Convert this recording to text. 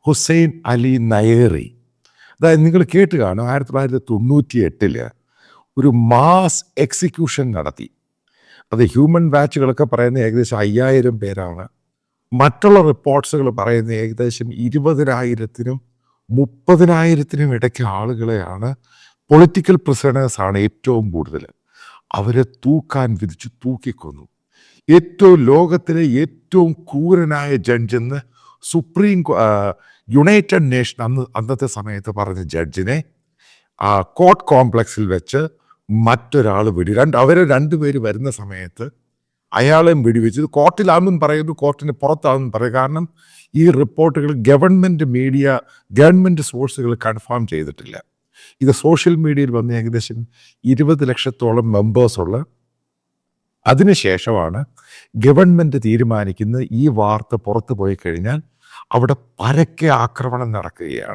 ഹുസൈൻ അലി നയേറി. അതായത് നിങ്ങൾ കേട്ട് കാണും, 1998 ഒരു മാസ് എക്സിക്യൂഷൻ നടത്തി. അത് ഹ്യൂമൻ വാച്ചുകളൊക്കെ പറയുന്ന ഏകദേശം 5000 പേരാണ്. മറ്റുള്ള റിപ്പോർട്ട്സുകൾ പറയുന്ന ഏകദേശം 20,000-നും 30,000-നും ഇടയ്ക്ക് ആളുകളെയാണ്, പൊളിറ്റിക്കൽ പ്രിസണേഴ്സാണ് ഏറ്റവും കൂടുതൽ. അവരെ തൂക്കാൻ വിധിച്ചു, തൂക്കിക്കൊന്നു. ലോകത്തിലെ ഏറ്റവും ക്രൂരനായ ജഡ്ജെന്ന് യുണൈറ്റഡ് നേഷൻ അന്നത്തെ സമയത്ത് പറഞ്ഞ ജഡ്ജിനെ കോർട്ട് കോംപ്ലക്സിൽ വെച്ച് മറ്റൊരാൾ അവരെ രണ്ടുപേര് വരുന്ന സമയത്ത് അയാളെയും വെടിവെച്ചത് കോർട്ടിലാണെന്നും പറയുന്നു, കോർട്ടിന് പുറത്താണെന്നും പറയും. കാരണം ഈ റിപ്പോർട്ടുകൾ ഗവൺമെൻറ് സോഴ്സുകൾ കൺഫേം ചെയ്തിട്ടില്ല. ഇത് സോഷ്യൽ മീഡിയയിൽ വന്ന് ഏകദേശം 20 ലക്ഷത്തോളം മെമ്പേഴ്സുള്ള, അതിനുശേഷമാണ് ഗവൺമെൻറ് തീരുമാനിക്കുന്നത് ഈ വാർത്ത പുറത്തു പോയി കഴിഞ്ഞാൽ അവിടെ പരക്കെ ആക്രമണം നടക്കുകയാണ്.